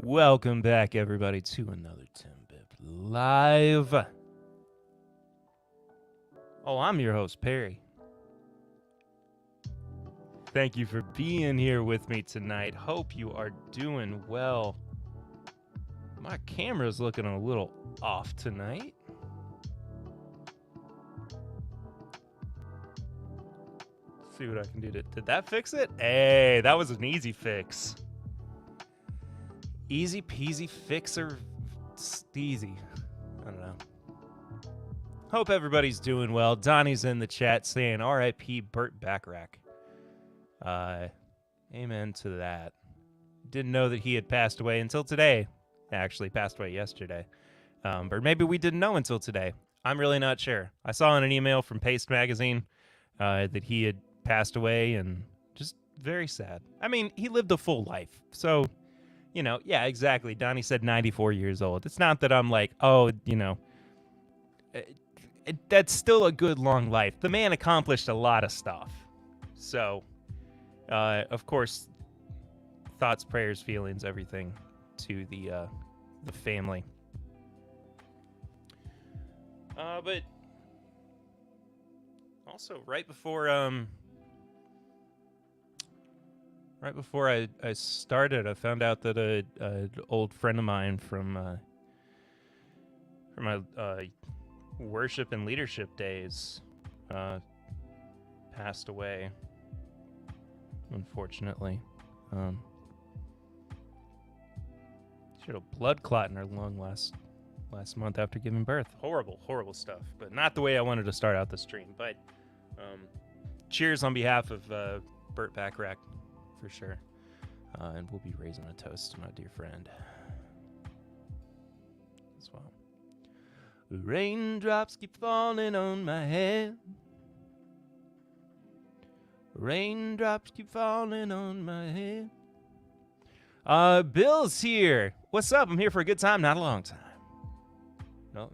Welcome back, everybody, to another TIMBP Live. Oh, I'm your host, Perry. Thank you for being here with me tonight. Hope you are doing well. My camera's looking a little off tonight. Let's see what I can do. Did that fix it? Hey, that was an easy fix. Easy peasy fixer steezy. I don't know. Hope everybody's doing well. Donnie's in the chat saying R.I.P. Burt Bacharach. Amen to that. Didn't know that he had passed away until today. Actually, passed away yesterday. But maybe we didn't know until today. I'm really not sure. I saw in an email from Paste Magazine that he had passed away, and just very sad. I mean, he lived a full life. So, you know, yeah, exactly. Donnie said 94 years old. It's not that I'm like, oh, you know, that's still a good long life. The man accomplished a lot of stuff. So, of course, thoughts, prayers, feelings, everything to the family. But also right before I started, I found out that an old friend of mine from my worship and leadership days passed away, unfortunately. She had a blood clot in her lung last month after giving birth. Horrible stuff, but not the way I wanted to start out the stream. But cheers on behalf of Burt Bacharach, for sure. And we'll be raising a toast to my dear friend as well. Raindrops keep falling on my head. Raindrops keep falling on my head. Bill's here. What's up? I'm here for a good time, not a long time.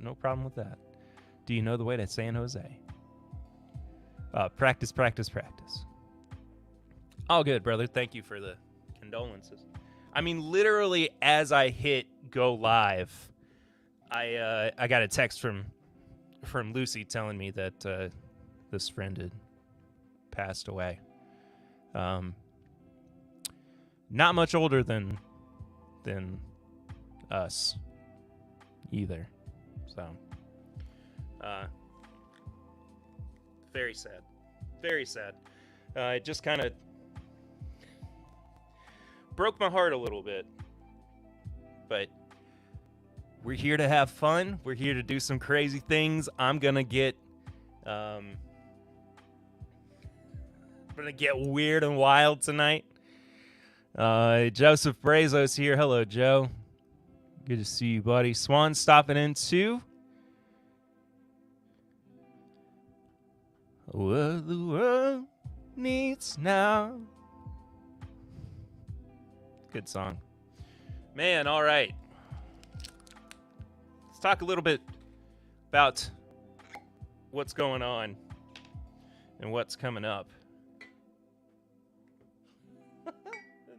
No problem with that. Do you know the way to San Jose? Practice. All good, brother. Thank you for the condolences. I mean, literally, as I hit go live, I got a text from Lucy telling me that this friend had passed away. Not much older than us either. So, very sad. Very sad. It just kind of broke my heart a little bit. But we're here to have fun. We're here to do some crazy things. I'm gonna get weird and wild tonight. Joseph Brazos here. Hello, Joe. Good to see you, buddy. Swan stopping in too. What the world needs now. Good song. Man, all right. Let's talk a little bit about what's going on and what's coming up. It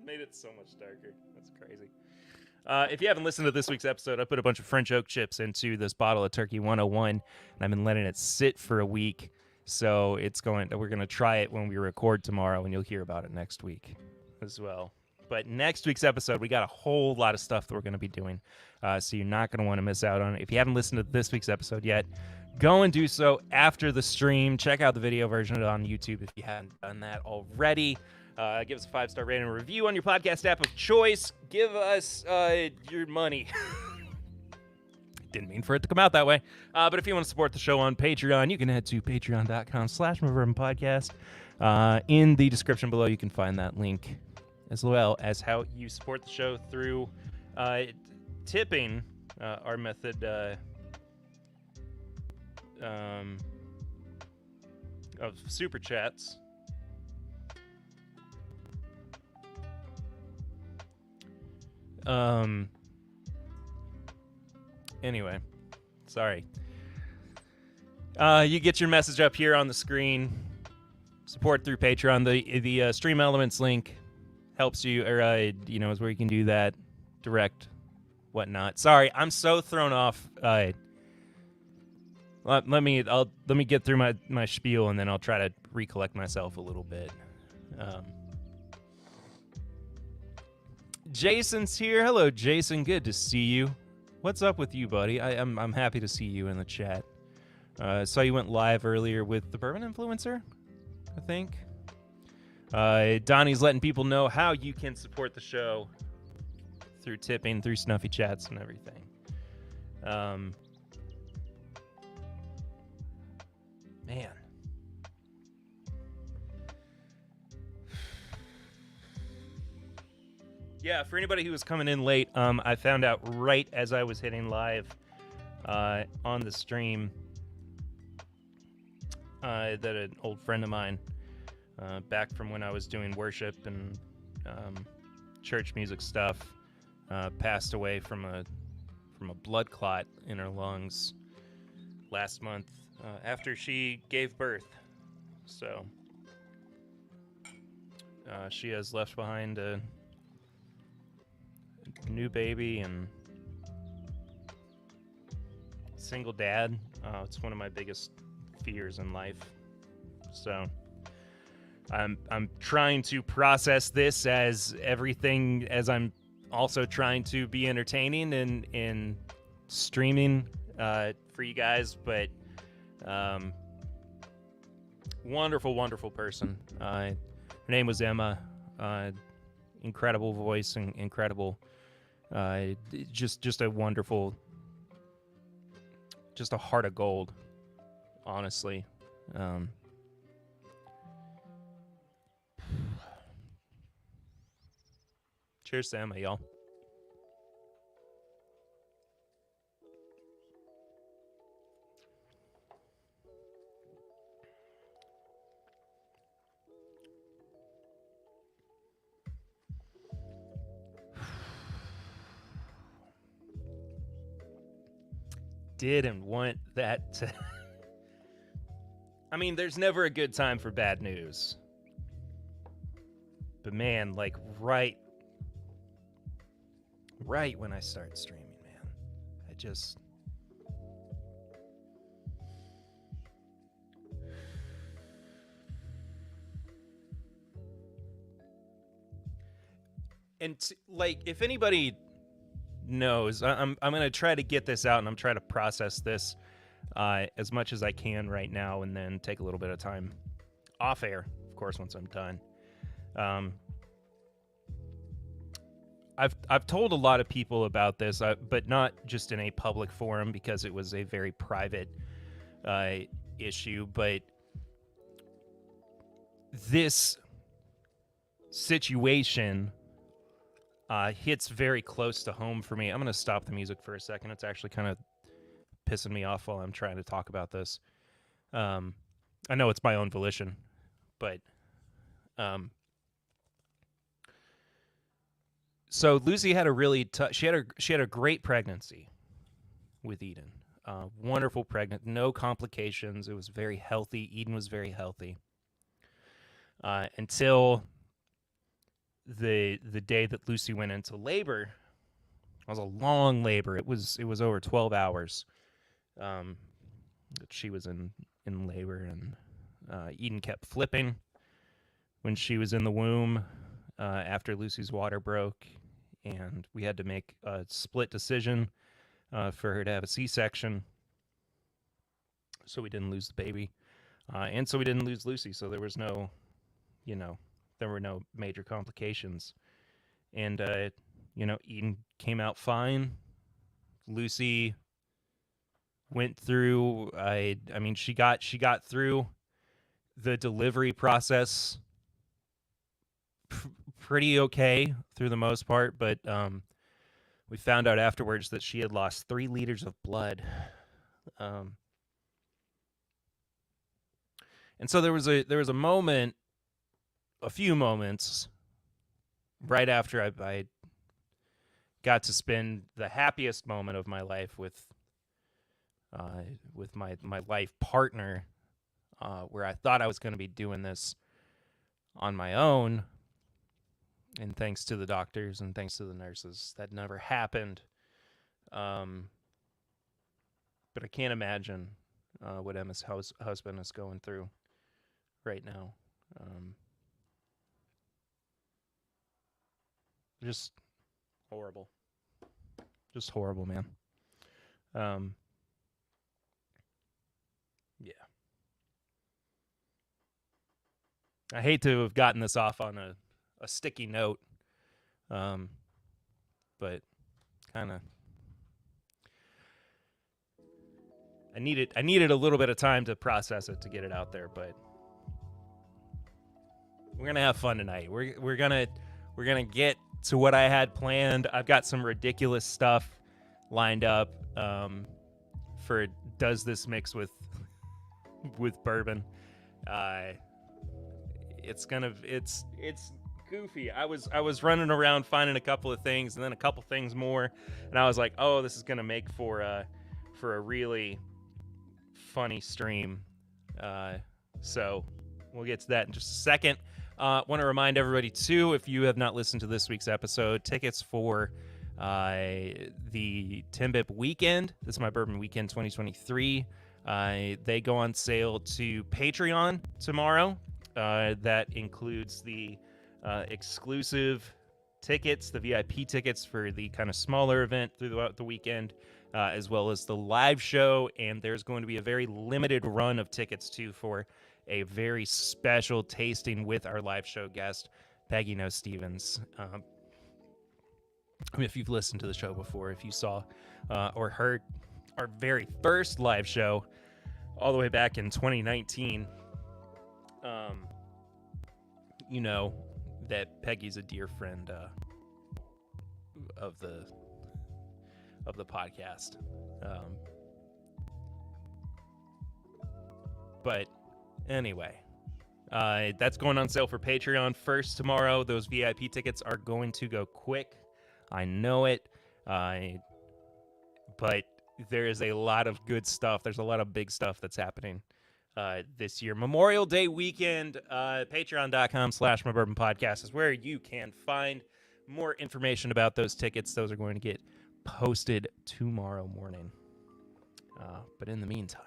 made it so much darker. That's crazy. If you haven't listened to this week's episode, I put a bunch of French oak chips into this bottle of Turkey 101, and I've been letting it sit for a week. So we're going to try it when we record tomorrow, and you'll hear about it next week as well. But next week's episode, we got a whole lot of stuff that we're going to be doing, so you're not going to want to miss out on it. If you haven't listened to this week's episode yet, go and do so after the stream. Check out the video version on YouTube if you haven't done that already. Give us a 5-star rating and review on your podcast app of choice. Give us your money. Didn't mean for it to come out that way. But if you want to support the show on Patreon, you can head to patreon.com/MyBourbonPodcast. In the description below, you can find that link, as well as how you support the show through tipping, our method of super chats. Anyway, sorry. You get your message up here on the screen. Support through Patreon. The Stream Elements link helps you, or is where you can do that. direct whatnot. Sorry, I'm so thrown off. Let me get through my spiel, and then I'll try to recollect myself a little bit. Jason's here. Hello, Jason. Good to see you. What's up with you, buddy? I'm happy to see you in the chat. Saw you went live earlier with the Bourbon Influencer, I think. Donnie's letting people know how you can support the show through tipping, through Snuffy Chats and everything. Man. Yeah, for anybody who was coming in late, I found out right as I was hitting live on the stream that an old friend of mine, back from when I was doing worship and church music stuff, passed away from a blood clot in her lungs last month after she gave birth. So she has left behind a new baby and single dad. It's one of my biggest fears in life. So I'm trying to process this as everything, as I'm also trying to be entertaining in streaming for you guys. But wonderful person. Her name was Emma. Incredible voice and incredible. Just a wonderful, just a heart of gold, honestly. Cheers to Emma, y'all. Didn't want that to... I mean, there's never a good time for bad news. But man, like right when I start streaming, man, I just... And like, if anybody knows, I'm gonna try to get this out, and I'm trying to process this as much as I can right now, and then take a little bit of time off air, of course, once I'm done. I've told a lot of people about this, but not just in a public forum because it was a very private issue. But this situation hits very close to home for me. I'm going to stop the music for a second. It's actually kind of pissing me off while I'm trying to talk about this. I know it's my own volition, but so Lucy had a really she had a great pregnancy with Eden. Wonderful pregnant, no complications. It was very healthy. Eden was very healthy until the day that Lucy went into labor. It was a long labor. It was over 12 hours that she was in labor, and Eden kept flipping when she was in the womb after Lucy's water broke, and we had to make a split decision for her to have a C-section so we didn't lose the baby, and so we didn't lose Lucy, so there was no, there were no major complications. And Eden came out fine. Lucy went through I mean she got through the delivery process pretty okay through the most part, but we found out afterwards that she had lost 3 liters of blood. And so there was a moment, a few moments right after I got to spend the happiest moment of my life with my life partner, where I thought I was going to be doing this on my own, And thanks to the doctors and thanks to the nurses, that never happened. But I can't imagine what Emma's husband is going through right now. Just horrible. Just horrible, man. Yeah. I hate to have gotten this off on a sticky note, but kind of I needed a little bit of time to process it to get it out there, but we're gonna have fun tonight. We're gonna get to what I had planned. I've got some ridiculous stuff lined up for does this mix with bourbon. It's goofy. I was running around finding a couple of things and then a couple things more, and I was like, oh, this is gonna make for a really funny stream. So we'll get to that in just a second. Want to remind everybody too, if you have not listened to this week's episode, tickets for the TIMBP Weekend. This is my Bourbon Weekend 2023. They go on sale to Patreon tomorrow. That includes the exclusive tickets, the VIP tickets for the kind of smaller event throughout the weekend, as well as the live show. And there's going to be a very limited run of tickets too for a very special tasting with our live show guest, Peggy No Stevens. If you've listened to the show before, if you saw or heard our very first live show all the way back in 2019, you know that Peggy's a dear friend of the podcast. But anyway, that's going on sale for Patreon first tomorrow. Those VIP tickets are going to go quick. I know it. But there is a lot of good stuff. There's a lot of big stuff that's happening this year. Memorial Day weekend, patreon.com/mybourbonpodcast is where you can find more information about those tickets. Those are going to get posted tomorrow morning. But in the meantime,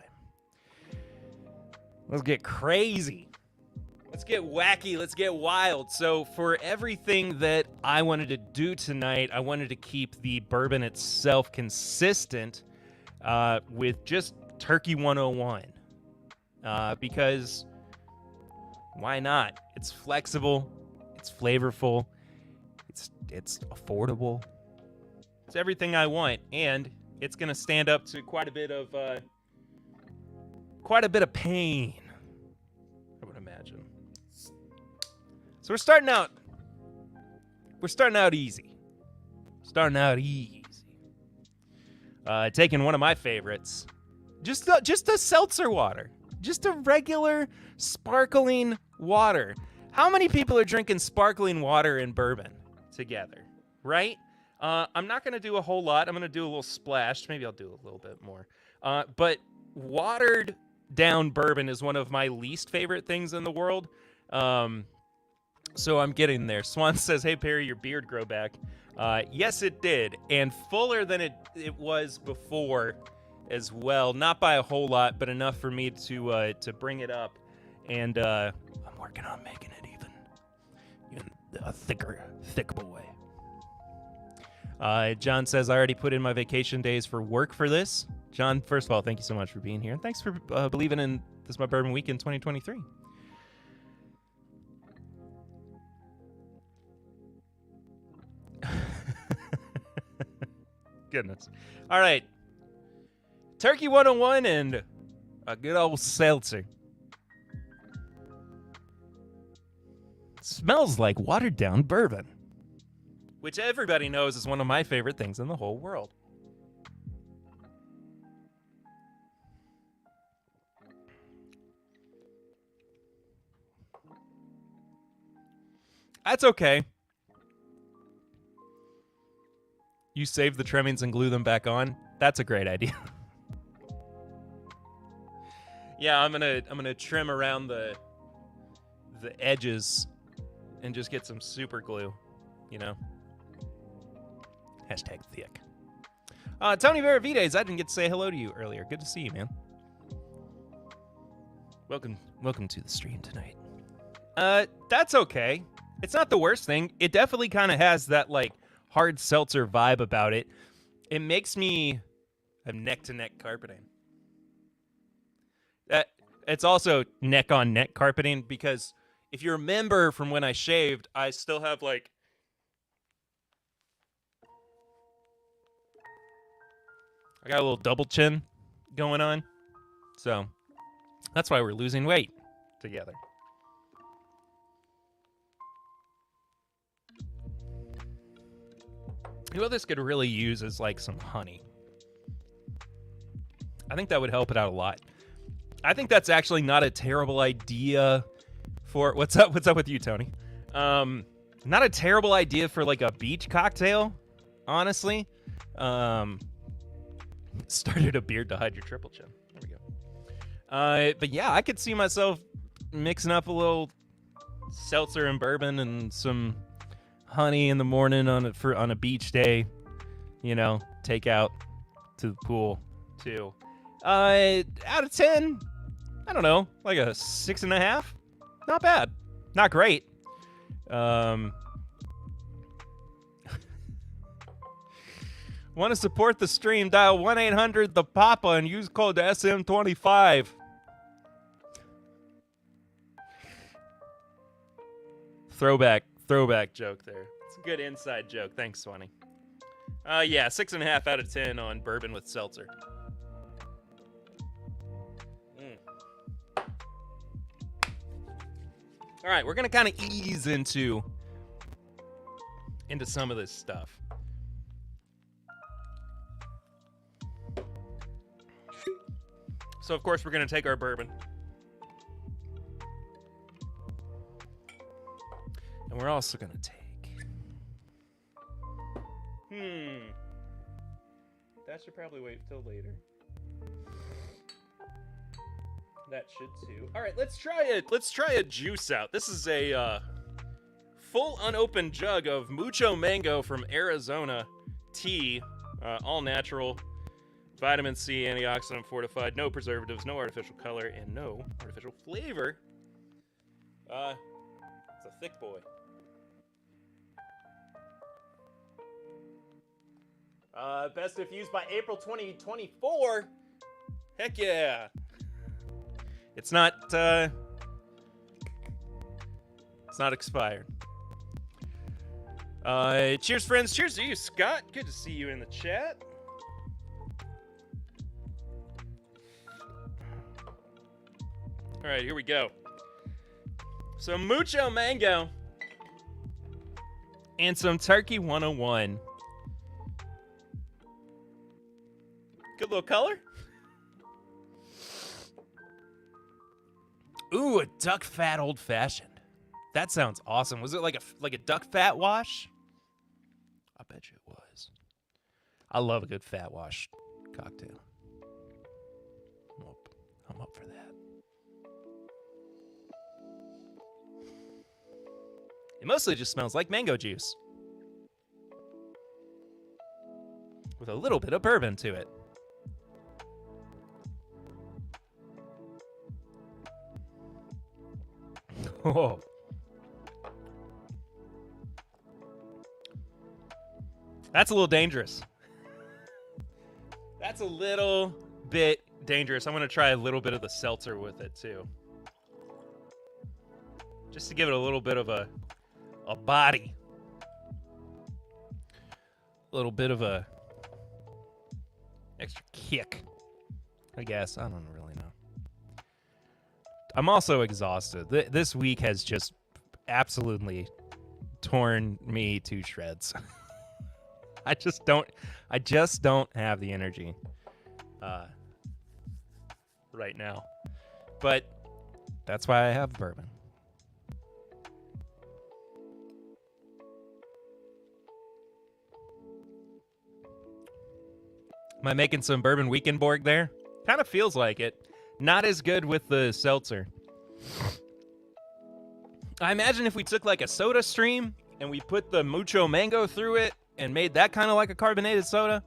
let's get crazy. Let's get wacky. Let's get wild. So for everything that I wanted to do tonight, I wanted to keep the bourbon itself consistent with just Turkey 101. Because why not? It's flexible. It's flavorful. It's affordable. It's everything I want. And it's going to stand up to quite a bit of pain, I would imagine. So we're starting out easy. Taking one of my favorites, just a seltzer water, just a regular sparkling water. How many people are drinking sparkling water and bourbon together, right? I'm not going to do a whole lot. I'm going to do a little splash. Maybe I'll do a little bit more. But watered down bourbon is one of my least favorite things in the world. So I'm getting there. Swan says, hey, Perry, your beard grow back. Yes, it did. And fuller than it was before as well. Not by a whole lot, but enough for me to bring it up. And I'm working on making it even a thicker boy. John says, I already put in my vacation days for work for this. John, first of all, thank you so much for being here. And thanks for believing in this My Bourbon Weekend 2023. Goodness. All right. Turkey 101 and a good old seltzer. Smells like watered down bourbon, which everybody knows is one of my favorite things in the whole world. That's okay. You save the trimmings and glue them back on. That's a great idea. Yeah, I'm gonna trim around the edges and just get some super glue. you know. Hashtag thick. Tony Veravides, I didn't get to say hello to you earlier. Good to see you, man. Welcome to the stream tonight. That's okay. It's not the worst thing. It definitely kind of has that, like, hard seltzer vibe about it. It makes me have neck-to-neck carpeting. It's also neck-on-neck carpeting because if you remember from when I shaved, I still have, like, I got a little double chin going on. So that's why we're losing weight together. You know what this could really use is like some honey. I think that would help it out a lot. I think that's actually not a terrible idea for what's up with you, Tony? Not a terrible idea for like a beach cocktail, honestly. Started a beard to hide your triple chin. There we go. But yeah, I could see myself mixing up a little seltzer and bourbon and some honey in the morning on a beach day. You know, take out to the pool too. Out of 10, I don't know, like a 6.5. Not bad. Not great. Want to support the stream? Dial 1-800-THE-PAPA and use code SM25. Throwback joke there. It's a good inside joke. Thanks, Swanee. Yeah, 6.5 out of 10 on bourbon with seltzer. All right, we're gonna kind of ease into some of this stuff. So, of course, we're going to take our bourbon. And we're also going to take... That should probably wait till later. That should too. All right, let's try a juice out. This is a full unopened jug of Mucho Mango from Arizona tea, all natural. Vitamin C, antioxidant fortified, no preservatives, no artificial color, and no artificial flavor. It's a thick boy. Best if used by April 2024. Heck yeah. It's not expired. Cheers, friends. Cheers to you, Scott. Good to see you in the chat. All right, here we go. Some Mucho Mango and some Turkey 101. Good little color. Ooh, a duck fat old fashioned. That sounds awesome. Was it like a duck fat wash? I bet you it was. I love a good fat wash cocktail. I'm up for that. It mostly just smells like mango juice. With a little bit of bourbon to it. Oh. That's a little dangerous. That's a little bit dangerous. I'm going to try a little bit of the seltzer with it, too. Just to give it a little bit of a body. A little bit of a extra kick, I guess. I don't really know. I'm also exhausted. This week has just absolutely torn me to shreds. I just don't have the energy right now. But that's why I have bourbon. Am I making some Bourbon Weekend Borg there? Kind of feels like it. Not as good with the seltzer. I imagine if we took like a soda stream and we put the mucho mango through it and made that kind of like a carbonated soda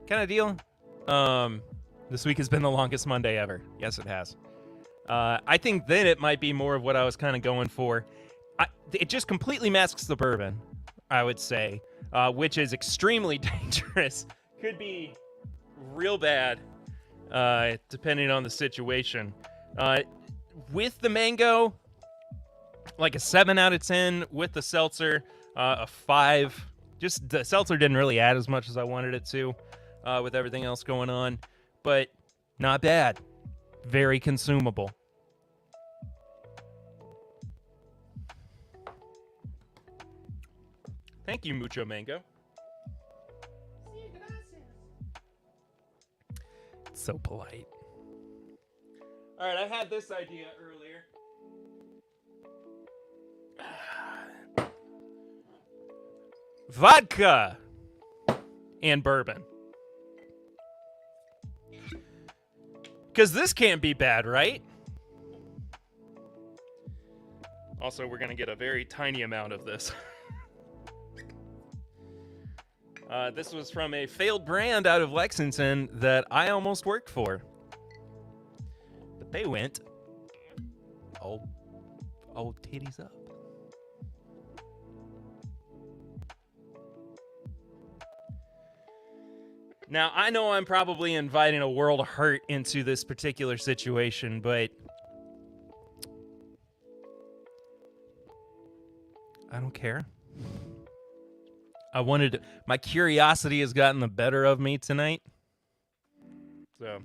kind of deal. This week has been the longest Monday ever. Yes, it has. I think then it might be more of what I was kind of going for. It just completely masks the bourbon, I would say, which is extremely dangerous. Could be real bad, depending on the situation. With the mango, like a 7 out of 10. With the seltzer, a 5. Just the seltzer didn't really add as much as I wanted it to, with everything else going on, but not bad. Very consumable. Thank you, Mucho Mango. So polite. All right, I had this idea earlier. Vodka and bourbon. Because this can't be bad, right? Also, we're going to get a very tiny amount of this. This was from a failed brand out of Lexington that I almost worked for. But they went old titties up. Now, I know I'm probably inviting a world of hurt into this particular situation, but I don't care. My curiosity has gotten the better of me tonight. So.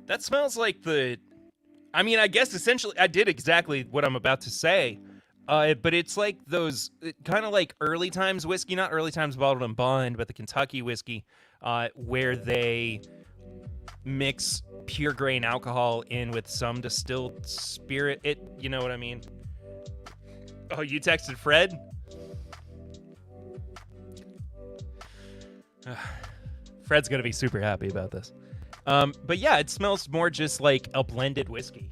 That smells like I guess essentially I did exactly what I'm about to say. But it's like those kind of like early times whiskey, not early times bottled and bond, but the Kentucky whiskey, where they mix pure grain alcohol in with some distilled spirit. You know what I mean? Oh, you texted Fred? Fred's gonna be super happy about this. But yeah, it smells more just like a blended whiskey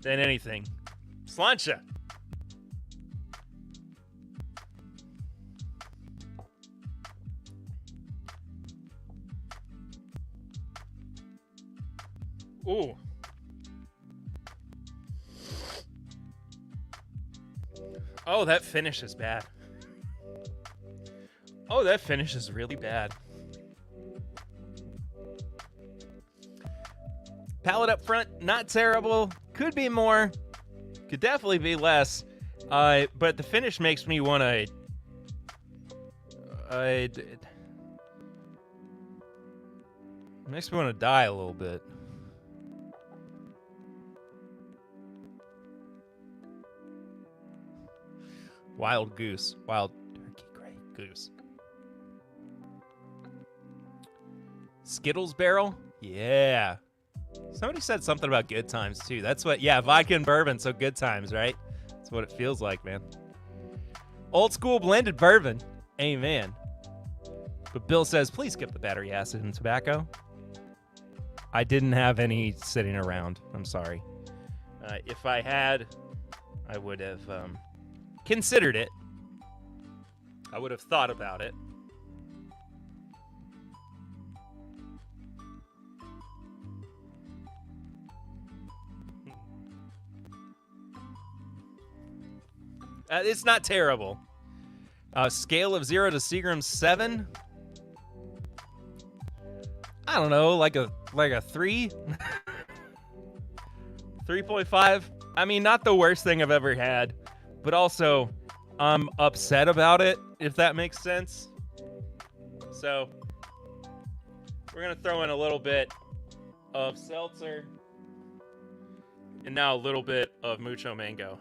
than anything. Sláinte. Ooh. Oh, that finish is bad. Oh, that finish is really bad. Palate up front, not terrible. Could be more. Could definitely be less. But the finish makes me want to... makes me want to die a little bit. Wild goose. Wild turkey gray goose. Skittles barrel? Yeah. Somebody said something about good times, too. That's what... Yeah, vodka and bourbon, so good times, right? That's what it feels like, man. Old school blended bourbon. Amen. But Bill says, please skip the battery acid and tobacco. I didn't have any sitting around. I'm sorry. If I had, I would have considered it. I would have thought about it. It's not terrible. Scale of 0 to Seagram 7. I don't know, like a 3, 3.5. I mean, not the worst thing I've ever had, but also I'm upset about it, if that makes sense. So we're gonna throw in a little bit of seltzer and now a little bit of mucho mango.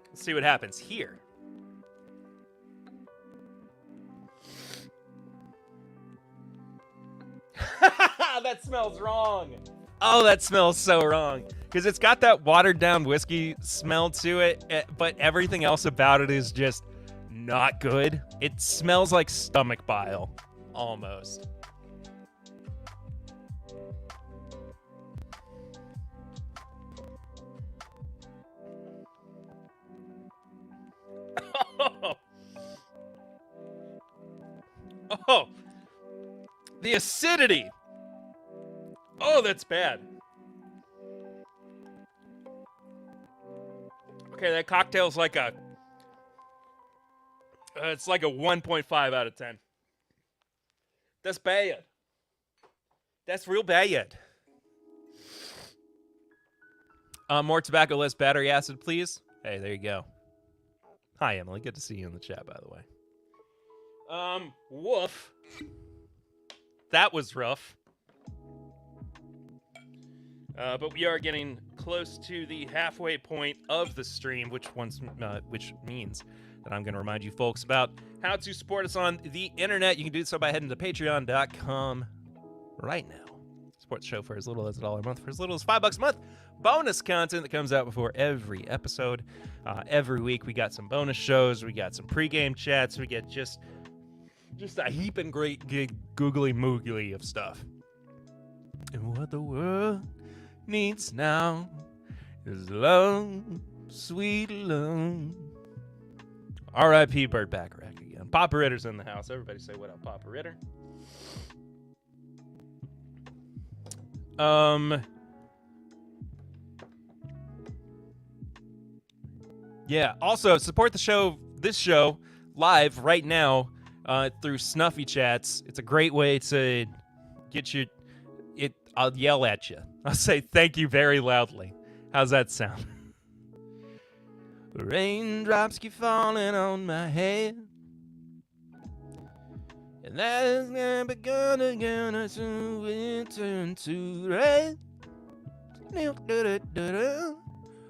Let's see what happens here. That smells wrong. Oh, that smells so wrong. Because it's got that watered down whiskey smell to it, but everything else about it is just not good. It smells like stomach bile, almost. Oh, the acidity. Oh, that's bad. Okay, that cocktail's like a... it's like a 1.5 out of 10. That's bad. That's real bad. More tobacco, less battery acid, please. Hey, there you go. Hi, Emily. Good to see you in the chat, by the way. Woof. That was rough. But we are getting close to the halfway point of the stream, which means that I'm going to remind you folks about how to support us on the internet. You can do so by heading to patreon.com right now. Support the show for as little as $1 a month, for as little as $5 a month. Bonus content that comes out before every episode. Every week we got some bonus shows. We got some pregame chats. We get just a heaping great googly moogly of stuff. And what the world needs now is love, sweet love. R.I.P. Burt Bacharach again. Papa Ritter's in the house. Everybody say what up, Papa Ritter. Yeah, also support the show, this show, live right now through Snuffy Chats. It's a great way to get you... I'll yell at you. I'll say thank you very loudly. How's that sound? Raindrops keep falling on my head, and that is never gonna turn to rain.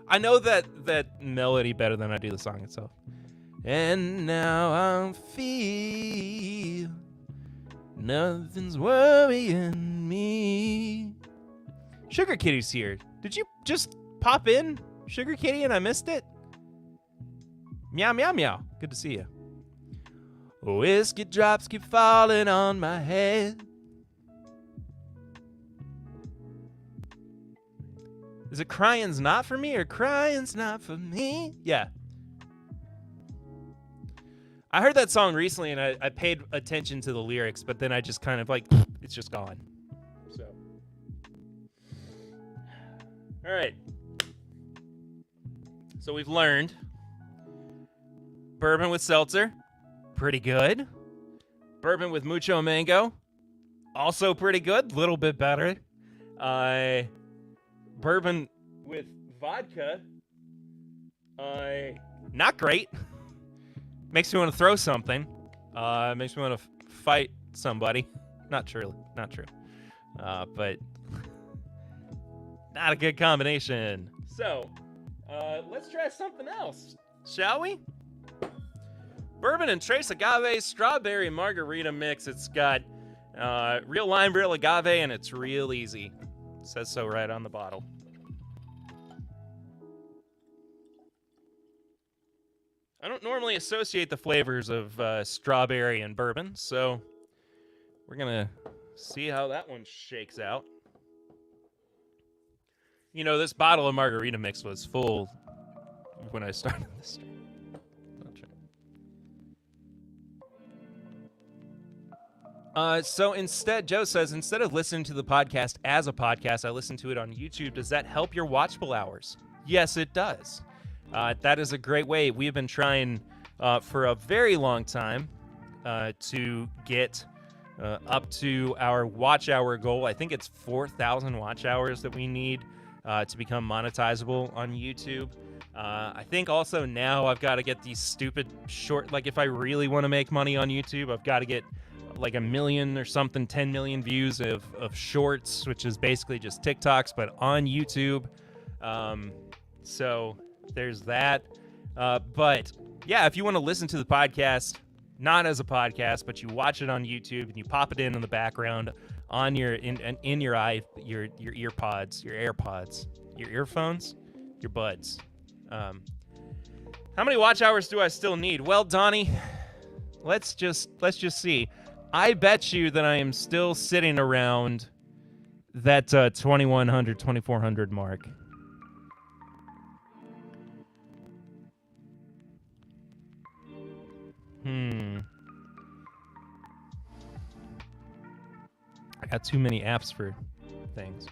I know that melody better than I do the song itself. And now I feel nothing's worrying me. Sugar Kitty's here. Did you just pop in, Sugar Kitty, and I missed it? Meow, meow, meow. Good to see you. Whiskey drops keep falling on my head. Is it crying's not for me or crying's not for me? Yeah. I heard that song recently and I paid attention to the lyrics, but then I just kind of like, it's just gone. So. All right. So we've learned bourbon with seltzer, pretty good. Bourbon with mucho mango, also pretty good, little bit better. Bourbon with vodka, not great. Makes me want to throw something. Makes me want to fight somebody. Not true. But not a good combination. So, let's try something else, shall we? Bourbon and Trace Agave Strawberry Margarita Mix. It's got real lime, real agave, and it's real easy. It says so right on the bottle. I don't normally associate the flavors of strawberry and bourbon, so we're going to see how that one shakes out. You know, this bottle of margarita mix was full when I started this stream. So instead, Joe says, instead of listening to the podcast as a podcast, I listen to it on YouTube. Does that help your watchable hours? Yes, it does. That is a great way. We have been trying for a very long time to get up to our watch hour goal. I think it's 4,000 watch hours that we need to become monetizable on YouTube. I think also now I've got to get these stupid short, like if I really want to make money on YouTube, I've got to get like 1 million or something, 10 million views of shorts, which is basically just TikToks, but on YouTube. So there's that. But yeah, if you want to listen to the podcast, not as a podcast, but you watch it on YouTube and you pop it in the background on your in your earpods, your AirPods, your earphones, your buds. How many watch hours do I still need? Well, Donnie, let's just see. I bet you that I am still sitting around that 2100, 2400 mark. I got too many apps for things.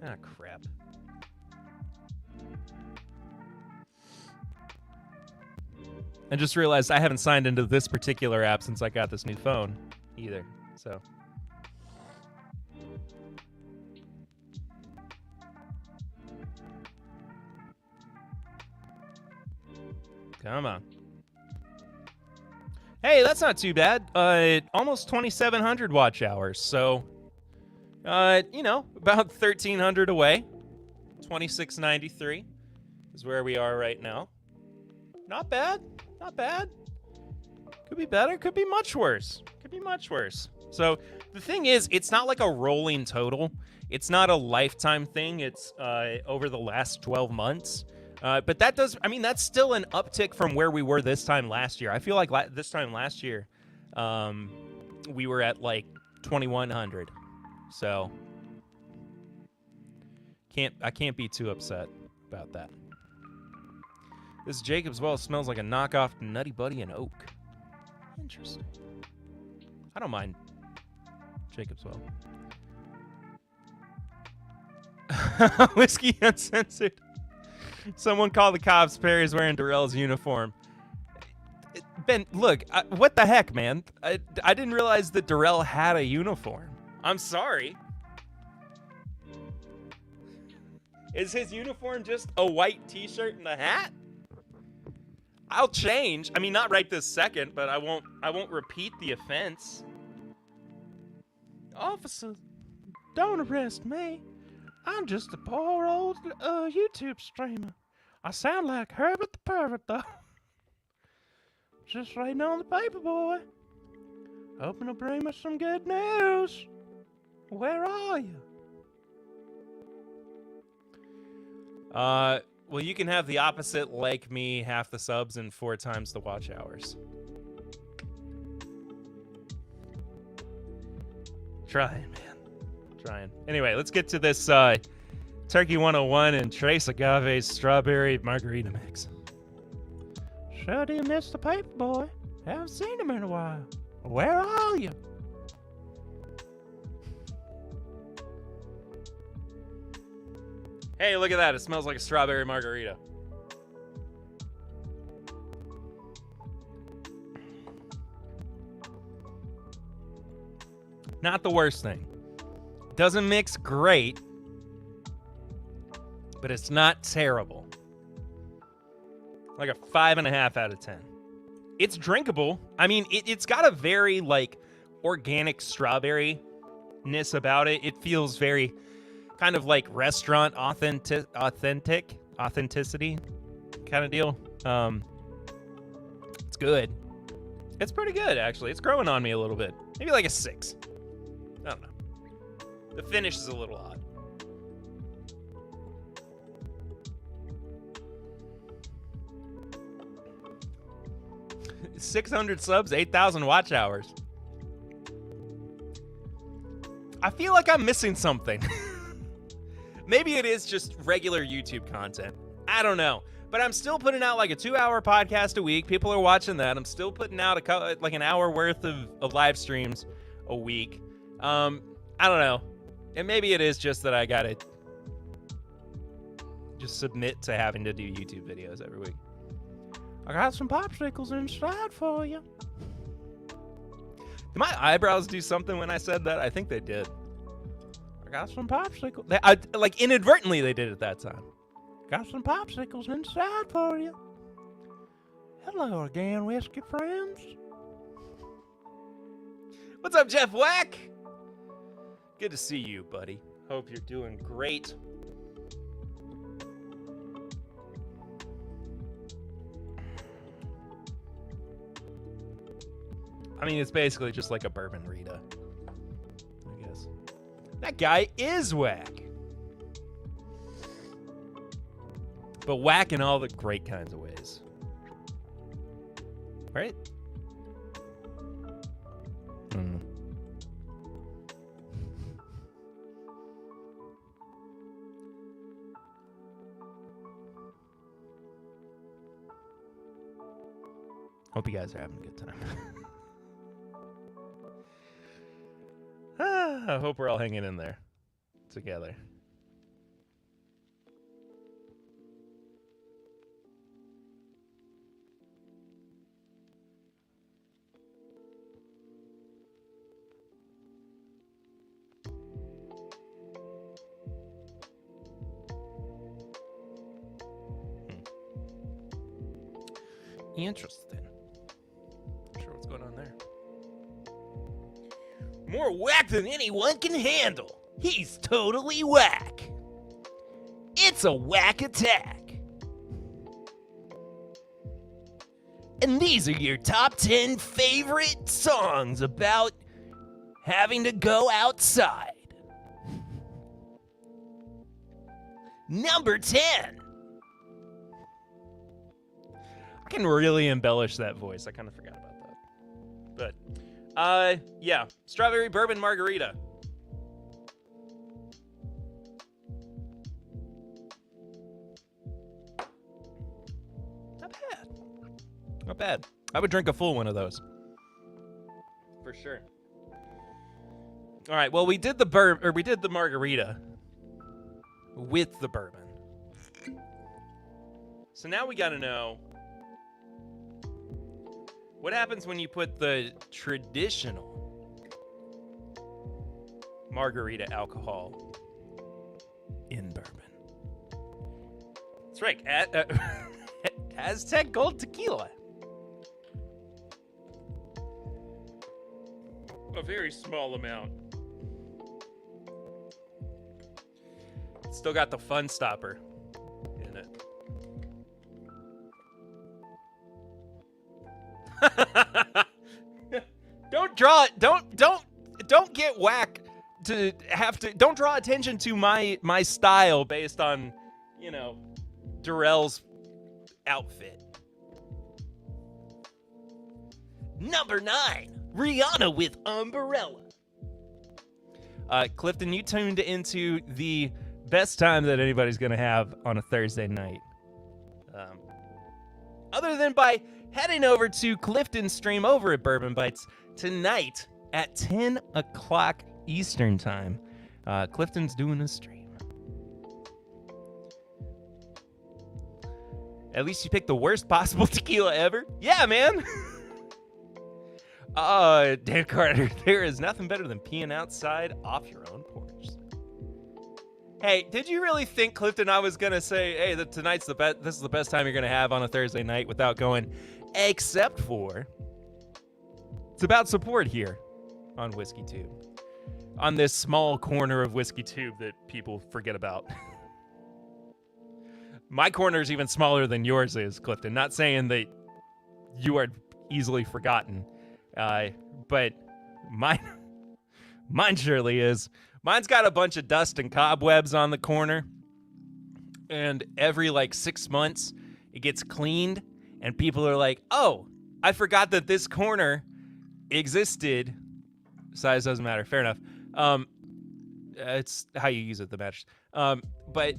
Ah, crap. I just realized I haven't signed into this particular app since I got this new phone either. So. Come on. Hey, that's not too bad. Almost 2,700 watch hours. So, you know, about 1,300 away. 2,693 is where we are right now. Not bad. Not bad. Could be better. Could be much worse. Could be much worse. So the thing is, it's not like a rolling total. It's not a lifetime thing. It's over the last 12 months. But that does, I mean, that's still an uptick from where we were this time last year. I feel like this time last year, we were at like 2,100. So I can't be too upset about that. This Jacob's Well smells like a knockoff Nutty Buddy and Oak. Interesting. I don't mind Jacob's Well. Whiskey Uncensored. Someone called the cops. Perry's wearing Darrell's uniform. Ben, look, what the heck, man? I didn't realize that Darrell had a uniform. I'm sorry. Is his uniform just a white t-shirt and a hat? I'll change. I mean, not right this second, but I won't repeat the offense. Officer, don't arrest me. I'm just a poor old YouTube streamer. I sound like Herbert the Pervert, though. Just waiting on the paper, boy. Hoping to bring us some good news. Where are you? Well, you can have the opposite, like me, half the subs and 4 times the watch hours. Trying, man. Trying. Anyway, let's get to this Turkey 101 and Trace Agave's Strawberry Margarita Mix. Sure do miss the paper boy. Haven't seen him in a while. Where are you? Hey, look at that. It smells like a strawberry margarita. Not the worst thing. Doesn't mix great, but it's not terrible. Like a 5.5 out of 10. It's drinkable. I mean, it's got a very, like, organic strawberry-ness about it. It feels very kind of like restaurant authenticity kind of deal. It's good. It's pretty good, actually. It's growing on me a little bit. Maybe like a 6. I don't know. The finish is a little odd. $600 subs, 8,000 watch hours. I feel like I'm missing something. Maybe it is just regular YouTube content. I don't know. But I'm still putting out like a 2-hour podcast a week. People are watching that. I'm still putting out like an hour worth of live streams a week. I don't know. And maybe it is just that I gotta just submit to having to do YouTube videos every week. I got some popsicles inside for you. Did my eyebrows do something when I said that? I think they did. I got some popsicles. Like inadvertently they did it that time. Got some popsicles inside for you. Hello again, whiskey friends. What's up, Jeff Wack? Good to see you, buddy. Hope you're doing great. I mean, it's basically just like a bourbon Rita, I guess. That guy is whack. But whack in all the great kinds of ways. right? Hope you guys are having a good time. I hope we're all hanging in there together. Interesting. Not sure what's going on there. More whack than anyone can handle. He's totally whack. It's a whack attack. And these are your top 10 favorite songs about having to go outside. Number 10. I can really embellish that voice. I kind of forgot about that. But, yeah. Strawberry bourbon margarita. Not bad. Not bad. I would drink a full one of those. For sure. All right. Well, we did the margarita with the bourbon. So now we got to know what happens when you put the traditional margarita alcohol in bourbon. That's right. Aztec Gold Tequila. A very small amount. Still got the fun stopper in it. Don't get whack to have to. Don't draw attention to my style based on, Darrell's outfit. Number 9, Rihanna with Umbrella. Clifton, you tuned into the best time that anybody's gonna have on a Thursday night. Other than by heading over to Clifton's stream over at Bourbon Bites tonight at 10 o'clock Eastern time. Clifton's doing a stream. At least you picked the worst possible tequila ever. Yeah, man. Dan Carter, there is nothing better than peeing outside off your own porch. Hey, did you really think, Clifton, I was going to say, hey, tonight's this is the best time you're going to have on a Thursday night without going, except for, it's about support here on Whiskey Tube. On this small corner of Whiskey Tube that people forget about. My corner is even smaller than yours is, Clifton. Not saying that you are easily forgotten. But mine surely is. Mine's got a bunch of dust and cobwebs on the corner. And every 6 months, it gets cleaned. And people are like, oh, I forgot that this corner existed. Size doesn't matter. Fair enough. It's how you use it that matters. But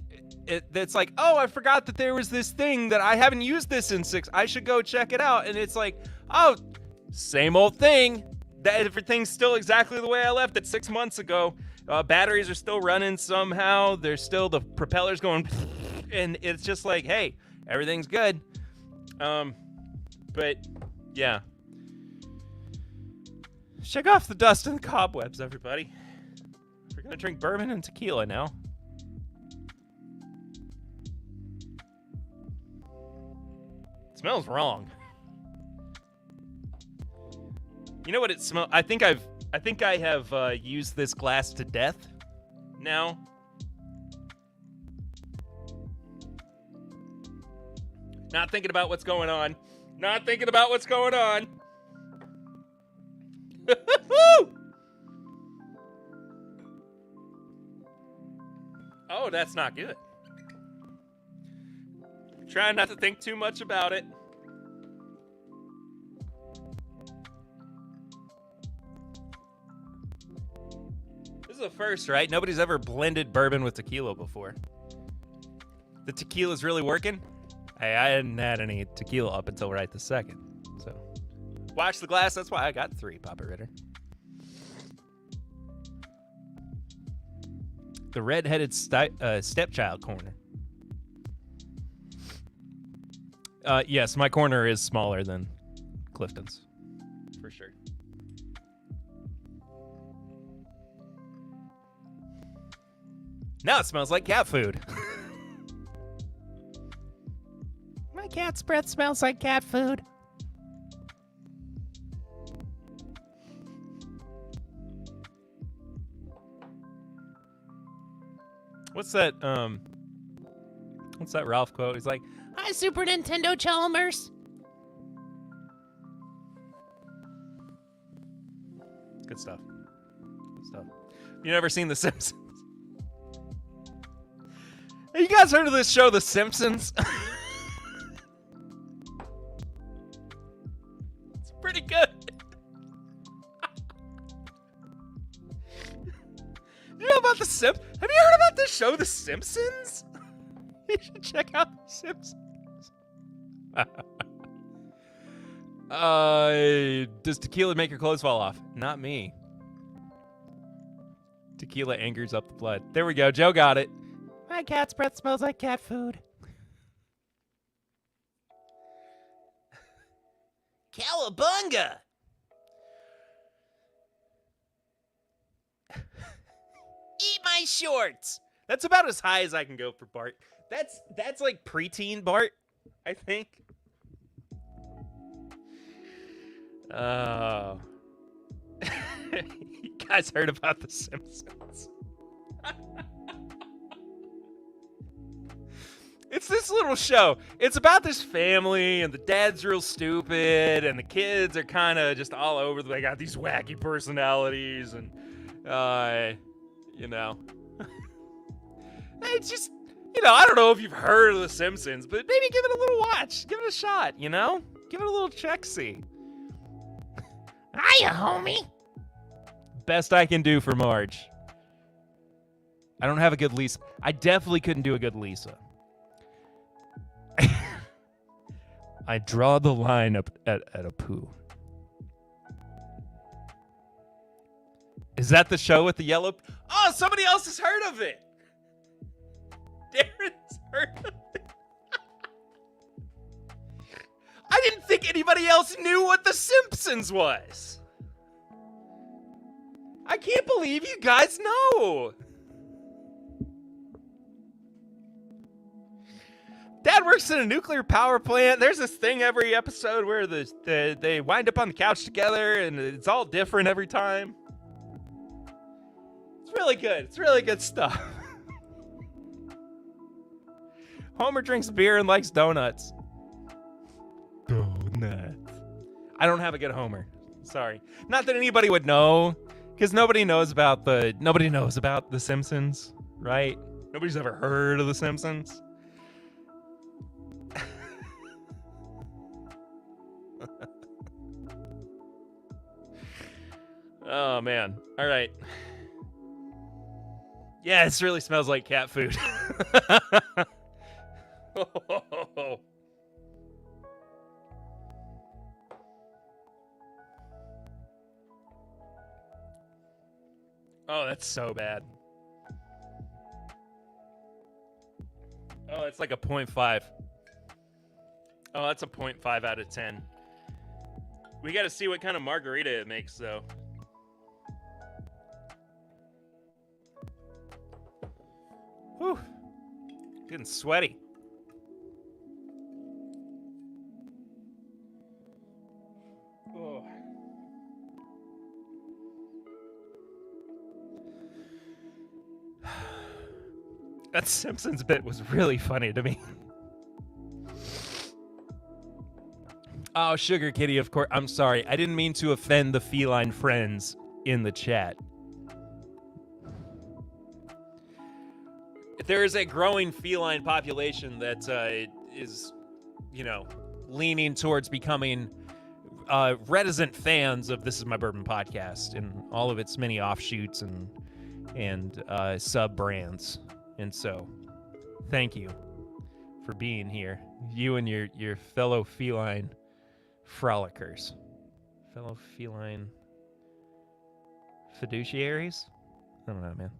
it's like, oh, I forgot that there was this thing that I haven't used this in 6. I should go check it out. And it's like, oh, same old thing. That everything's still exactly the way I left it 6 months ago. Batteries are still running somehow. There's still the propellers going, and it's just like, hey, everything's good. But yeah, shake off the dust and the cobwebs, everybody. We're gonna drink bourbon and tequila now. It smells wrong. You know what it smells? I think I have used this glass to death now. Not thinking about what's going on. Not thinking about what's going on. Oh, that's not good. Trying not to think too much about it. is a first, right? Nobody's ever blended bourbon with tequila before. The tequila's really working. I hadn't had any tequila up until right this second. So, watch the glass. That's why I got 3, Papa Ritter. The red-headed stepchild corner. Yes, my corner is smaller than Clifton's, for sure. Now it smells like cat food. My cat's breath smells like cat food. What's that Ralph quote? He's like, "Hi, Super Nintendo Chalmers." Good stuff. Good stuff. You never seen The Simpsons? Have you guys heard of this show, The Simpsons? It's pretty good. You know about The Simpsons? Have you heard about this show, The Simpsons? You should check out The Simpsons. Does tequila make your clothes fall off? Not me. Tequila angers up the blood. There we go. Joe got it. My cat's breath smells like cat food. Cowabunga! Eat my shorts! That's about as high as I can go for Bart. That's like preteen Bart, I think. Oh. You guys heard about The Simpsons? It's this little show. It's about this family, and the dad's real stupid, and the kids are kind of just all over. They got these wacky personalities, and, you know. It's just, you know, I don't know if you've heard of The Simpsons, but maybe give it a little watch. Give it a shot, you know? Give it a little check-see. Hiya, homie. Best I can do for Marge. I don't have a good Lisa. I definitely couldn't do a good Lisa. I draw the line up at a poo. Is that the show with the yellow? Oh, somebody else has heard of it. Darren's heard of it. I didn't think anybody else knew what The Simpsons was. I can't believe you guys know. Dad works in a nuclear power plant. There's this thing every episode where they wind up on the couch together, and it's all different every time. It's really good. It's really good stuff. Homer drinks beer and likes donuts. Donuts. I don't have a good Homer. Sorry. Not that anybody would know, because nobody knows about The Simpsons, right? Nobody's ever heard of The Simpsons. Oh, man. All right. Yeah, this really smells like cat food. Oh, that's so bad. Oh, it's like a 0.5. Oh, that's a 0.5 out of 10. We got to see what kind of margarita it makes, though. Whew. Getting sweaty. Oh. That Simpsons bit was really funny to me. Oh, Sugar Kitty, of course. I'm sorry. I didn't mean to offend the feline friends in the chat. There is a growing feline population that is, you know, leaning towards becoming reticent fans of This Is My Bourbon podcast and all of its many offshoots and and sub brands. And so, thank you for being here, you and your fellow feline frolickers, fellow feline fiduciaries. I don't know, man.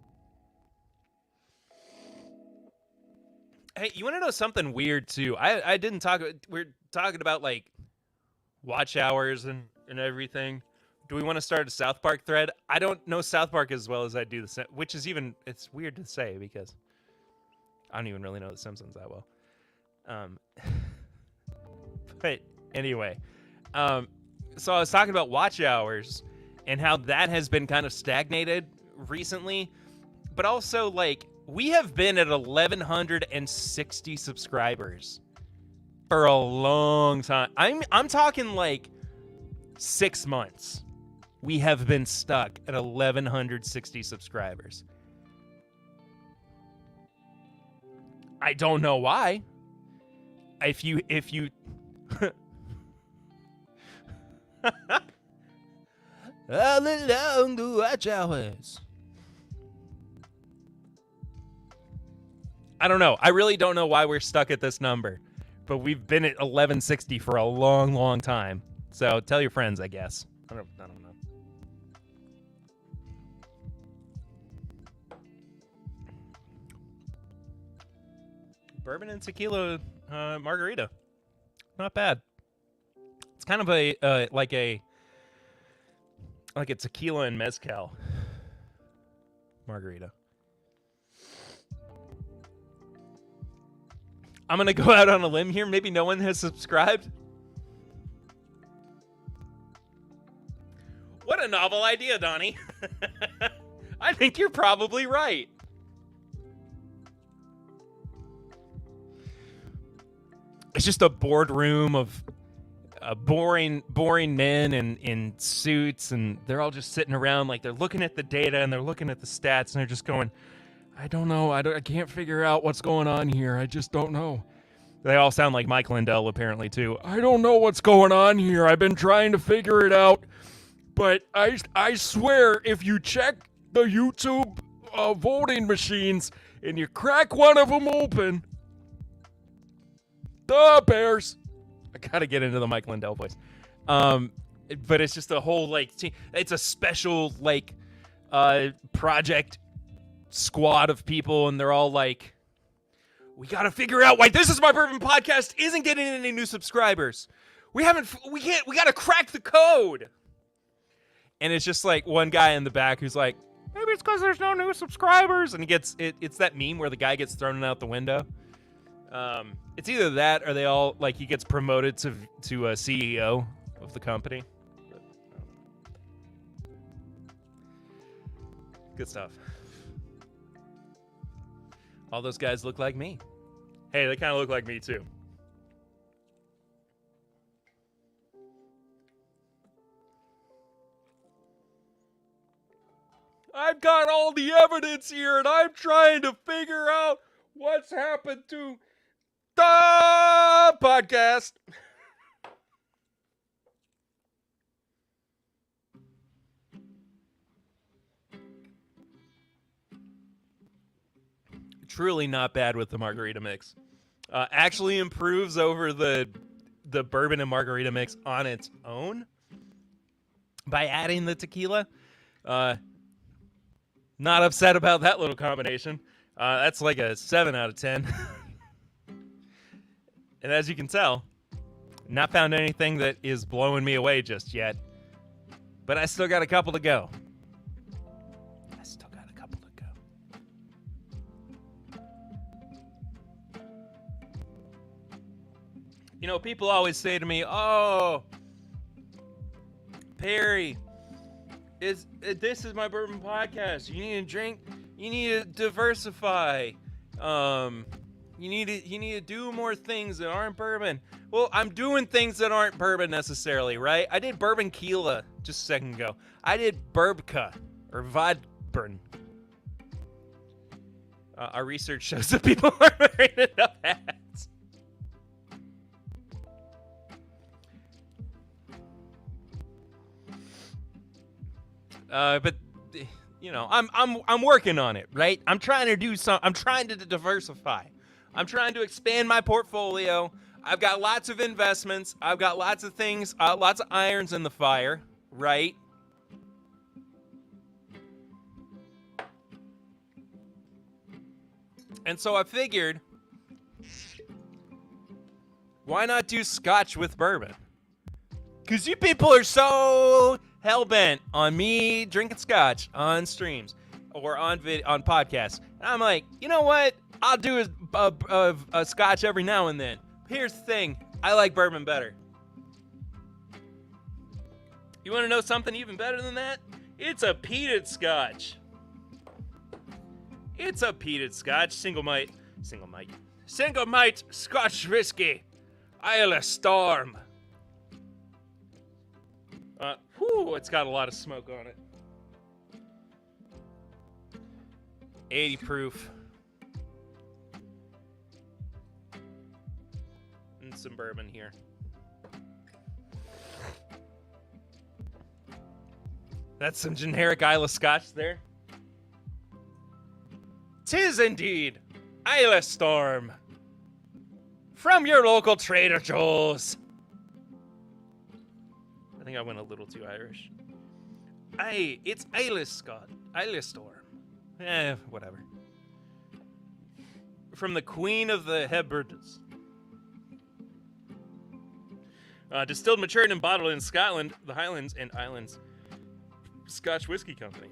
Hey, you want to know something weird too? I didn't talk. We're talking about like watch hours and everything. Do we want to start a South Park thread? I don't know South Park as well as I do the which is even, it's weird to say because I don't even really know the Simpsons that well. But anyway, so I was talking about watch hours and how that has been kind of stagnated recently, but also like we have been at 1,160 subscribers for a long time. I'm talking like 6 months. We have been stuck at 1,160 subscribers. I don't know why. If you all along the watch hours. I don't know. I really don't know why we're stuck at this number, but we've been at 1160 for a long, long time. So tell your friends, I guess. I don't know. Bourbon and tequila margarita. Not bad. It's kind of a like a tequila and mezcal margarita. I'm going to go out on a limb here. Maybe no one has subscribed. What a novel idea, Donnie. I think you're probably right. It's just a boardroom of boring men in suits, and they're all just sitting around like they're looking at the data and they're looking at the stats and they're just going, I don't know. I can't figure out what's going on here. I just don't know. They all sound like Mike Lindell, apparently, too. I don't know what's going on here. I've been trying to figure it out. But I swear, if you check the YouTube voting machines and you crack one of them open, the Bears. I gotta get into the Mike Lindell voice. But it's just a whole, like, it's a special, like, project squad of people, and they're all like, we gotta figure out why This Is My Bourbon podcast isn't getting any new subscribers. We gotta crack the code. And it's just like one guy in the back who's like, maybe it's because there's no new subscribers. And he gets it's that meme where the guy gets thrown out the window. It's either that or they all, like, he gets promoted to a CEO of the company. Good stuff. All those guys look like me. Hey, they kind of look like me too. I've got all the evidence here, and I'm trying to figure out what's happened to the podcast. Truly not bad with the margarita mix. Actually improves over the bourbon and margarita mix on its own by adding the tequila. Not upset about that little combination. That's like a 7 out of 10. And as you can tell, not found anything that is blowing me away just yet. But I still got a couple to go. You know, people always say to me, oh, Perry, this is my bourbon podcast. You need to drink. You need to diversify. You need to do more things that aren't bourbon. Well, I'm doing things that aren't bourbon necessarily, right? I did bourbon Keela just a second ago. I did Burbka or Vodburn. Our research shows that people aren't wearing enough hats. But I'm working on it, right? I'm trying to do some. I'm trying to diversify. I'm trying to expand my portfolio. I've got lots of investments. I've got lots of things, lots of irons in the fire, right? And so I figured, why not do scotch with bourbon? Because you people are so hell-bent on me drinking scotch on streams or on podcasts. And I'm like, you know what? I'll do a scotch every now and then. Here's the thing. I like bourbon better. You want to know something even better than that? It's a peated scotch. It's a peated scotch. Single malt Scotch whiskey. Isle of Storm. It's got a lot of smoke on it. 80 proof. And some bourbon here. That's some generic Isle of Scotch there. 'Tis indeed Isle of Storm. From your local Trader Joe's. I think I went a little too Irish. It's Isle of Storm. Whatever. From the Queen of the Hebrides. Distilled, matured, and bottled in Scotland, the Highlands and Islands Scotch Whiskey Company.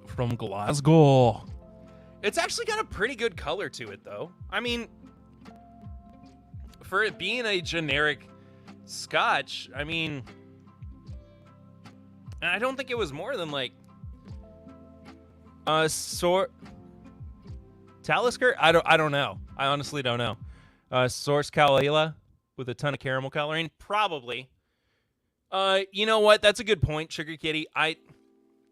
From Glasgow. It's actually got a pretty good color to it, though. I mean, for it being a generic scotch, I mean, and I don't think it was more than like Talisker? I don't know. I honestly don't know. Source Kalila with a ton of caramel coloring? Probably. You know what? That's a good point, Sugar Kitty.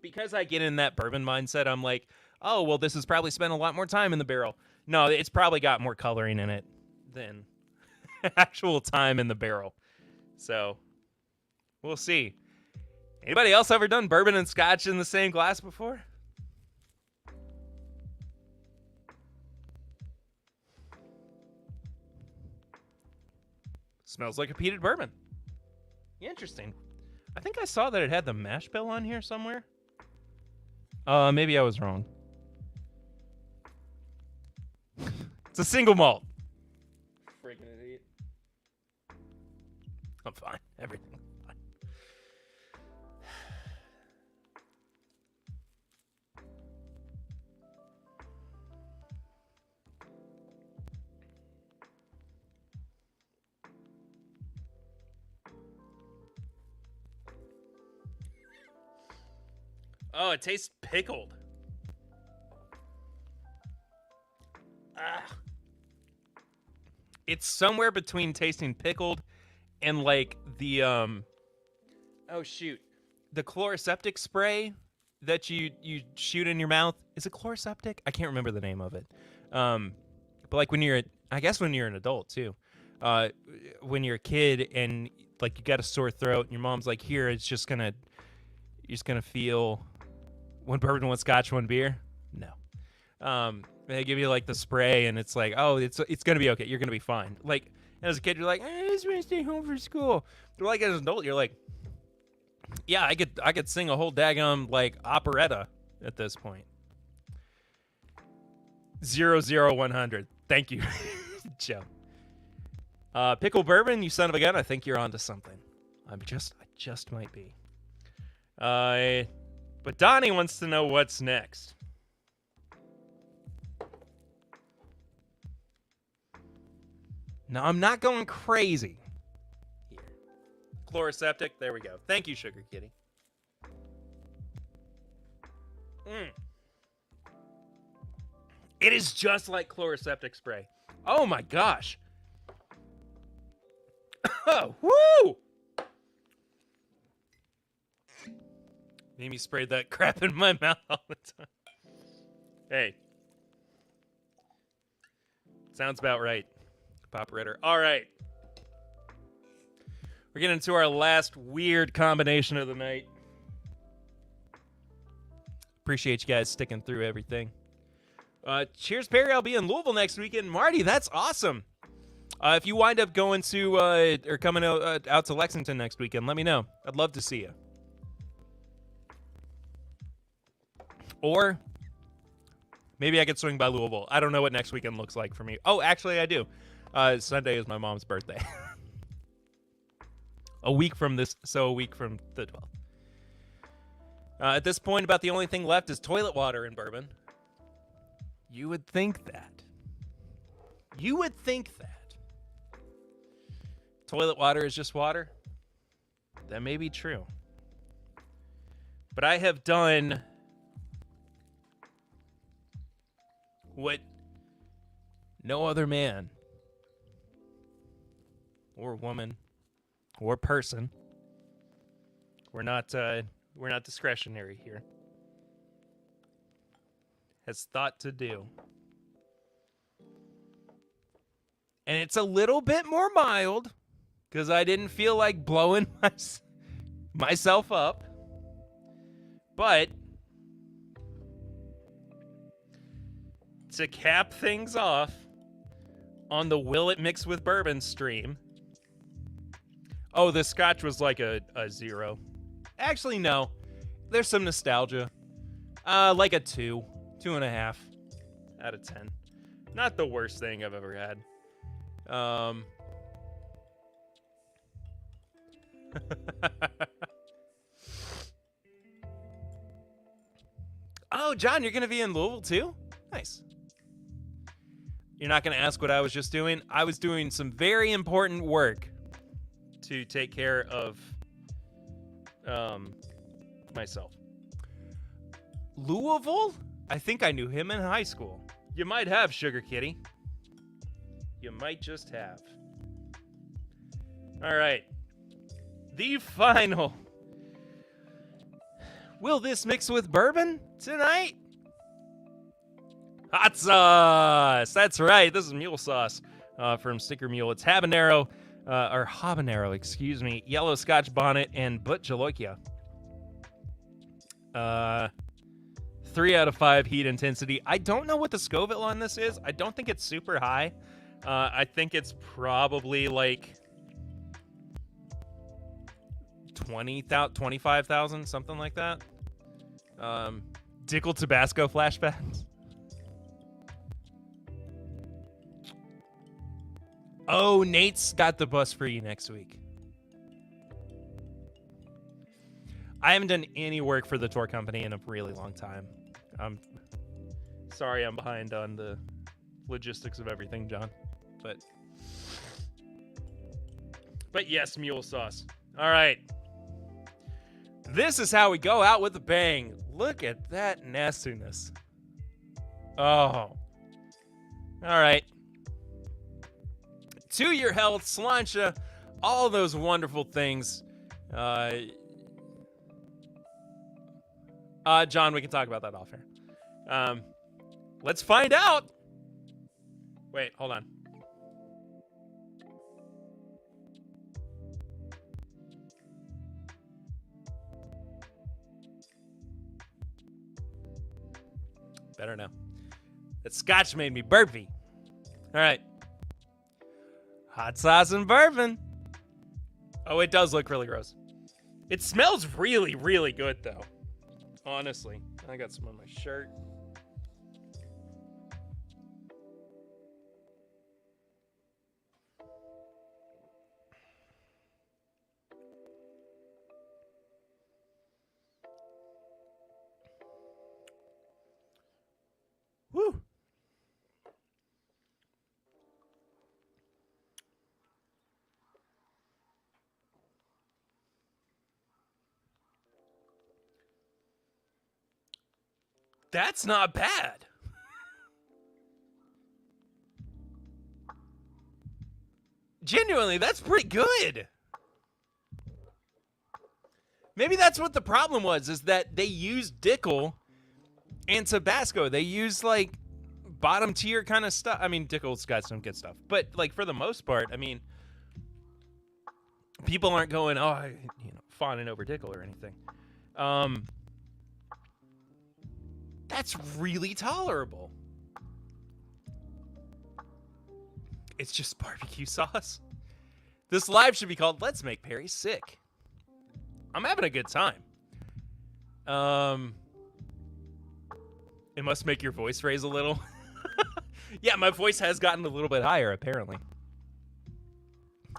Because I get in that bourbon mindset, I'm like, oh, well, this has probably spent a lot more time in the barrel. No, it's probably got more coloring in it than actual time in the barrel. So, we'll see. Anybody else ever done bourbon and scotch in the same glass before? Smells like a peated bourbon. Interesting. I think I saw that it had the mash bill on here somewhere. Maybe I was wrong. It's a single malt. Freaking idiot. I'm fine. Everything's fine. Oh, it tastes pickled. It's somewhere between tasting pickled and like the the chloroseptic spray that you shoot in your mouth. Is it chloroseptic? I can't remember the name of it. But like when you're an adult too. When you're a kid and like you got a sore throat and your mom's like, here, you're just gonna feel one bourbon, one scotch, one beer. No. They give you like the spray and it's like, oh, it's gonna be okay. You're gonna be fine. Like as a kid, you're like, I just want to stay home for school. But like as an adult, you're like, yeah, I could sing a whole daggum like operetta at this point. 00100. Thank you, Joe. Pickle bourbon, you son of a gun. I think you're onto something. I just might be. But Donnie wants to know what's next. No, I'm not going crazy. Here. Chloroseptic. There we go. Thank you, Sugar Kitty. It is just like chloroseptic spray. Oh my gosh. Oh, woo! Amy sprayed that crap in my mouth all the time. Hey. Sounds about right. Pop Ritter. All right. We're getting into our last weird combination of the night. Appreciate you guys sticking through everything. Cheers, Perry. I'll be in Louisville next weekend. Marty, that's awesome. If you wind up going to or coming out to Lexington next weekend, let me know. I'd love to see you. Or maybe I could swing by Louisville. I don't know what next weekend looks like for me. Oh, actually, I do. Sunday is my mom's birthday. A week from the 12th. At this point, about the only thing left is toilet water in Bourbon. You would think that. You would think that. Toilet water is just water. That may be true. But I have done what no other man or woman or person, we're not discretionary here, has thought to do. And it's a little bit more mild because I didn't feel like blowing myself up. But to cap things off on the Will It Mix with Bourbon stream. Oh, the scotch was like a 0. Actually, no. There's some nostalgia. Like a 2.5 out of 10. Not the worst thing I've ever had. Oh, John, you're going to be in Louisville too? Nice. You're not going to ask what I was just doing? I was doing some very important work to take care of myself. Louisville? I think I knew him in high school. You might have, Sugar Kitty. You might just have. All right. The final. Will this mix with bourbon tonight? Hot sauce. That's right. This is mule sauce from Sticker Mule. It's habanero, or habanero, excuse me, yellow Scotch bonnet, and but jalokia. 3 out of 5 heat intensity. I don't know what the Scoville on this is. I don't think it's super high. I think it's probably like 20,000, 25,000, something like that. Dickel Tabasco flashbacks. Oh, Nate's got the bus for you next week. I haven't done any work for the tour company in a really long time. I'm sorry I'm behind on the logistics of everything, John. But yes, mule sauce. All right. This is how we go out with a bang. Look at that nastiness. Oh. All right. To your health, sláinte, all those wonderful things. John, we can talk about that off here. Let's find out. Wait, hold on. Better now. That scotch made me burpy. All right. Hot sauce and bourbon. Oh, it does look really gross. It smells really, really good, though. Honestly. I got some on my shirt. Woo! That's not bad. Genuinely, that's pretty good. Maybe that's what the problem was, is that they used Dickel and Tabasco. They used, like, bottom tier kind of stuff. I mean, Dickel's got some good stuff. But, like, for the most part, I mean, people aren't going, fawning over Dickel or anything. That's really tolerable. It's just barbecue sauce. This live should be called Let's Make Perry Sick. I'm having a good time. It must make your voice raise a little. Yeah, my voice has gotten a little bit higher, apparently.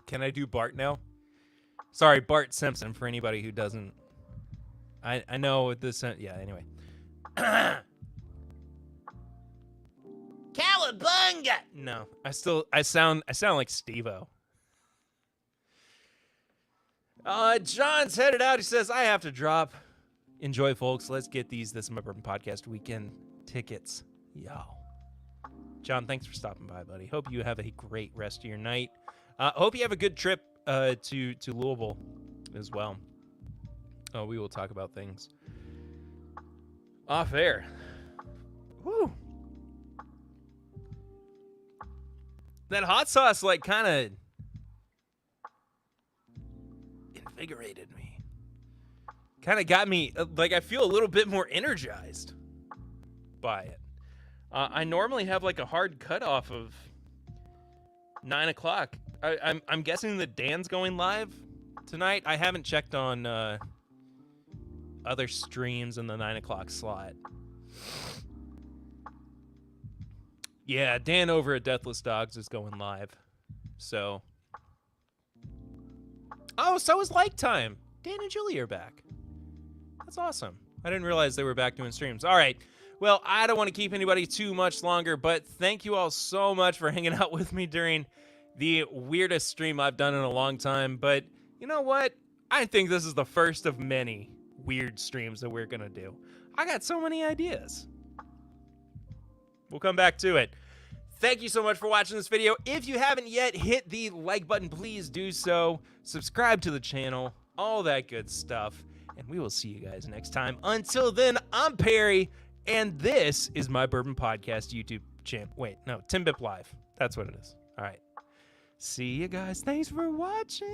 Can I do Bart now? Sorry, Bart Simpson, for anybody who doesn't. I know this. Yeah, anyway. Cowabunga! No, I sound like Steve-O. John's headed out. He says, I have to drop. Enjoy, folks. Let's get this My Bourbon Podcast weekend tickets. Yo. John, thanks for stopping by, buddy. Hope you have a great rest of your night. Hope you have a good trip to Louisville as well. Oh, we will talk about things off air. Woo. That hot sauce, like, kind of invigorated me. Kind of got me, like, I feel a little bit more energized by it. I normally have, like, a hard cutoff of 9 o'clock. I'm guessing that Dan's going live tonight. I haven't checked on other streams in the 9 o'clock slot. Yeah, Dan over at Deathless Dogs is going live. So. Oh, so is Like Time. Dan and Julie are back. That's awesome. I didn't realize they were back doing streams. All right. Well, I don't want to keep anybody too much longer, but thank you all so much for hanging out with me during the weirdest stream I've done in a long time. But you know what? I think this is the first of many weird streams that we're going to do. I got so many ideas. We'll come back to it. Thank you so much for watching this video. If you haven't yet, hit the like button. Please do so. Subscribe to the channel. All that good stuff. And we will see you guys next time. Until then, I'm Perry. And this is My Bourbon Podcast YouTube channel. Wait, no, TIMBP Live. That's what it is. All right. See you guys. Thanks for watching.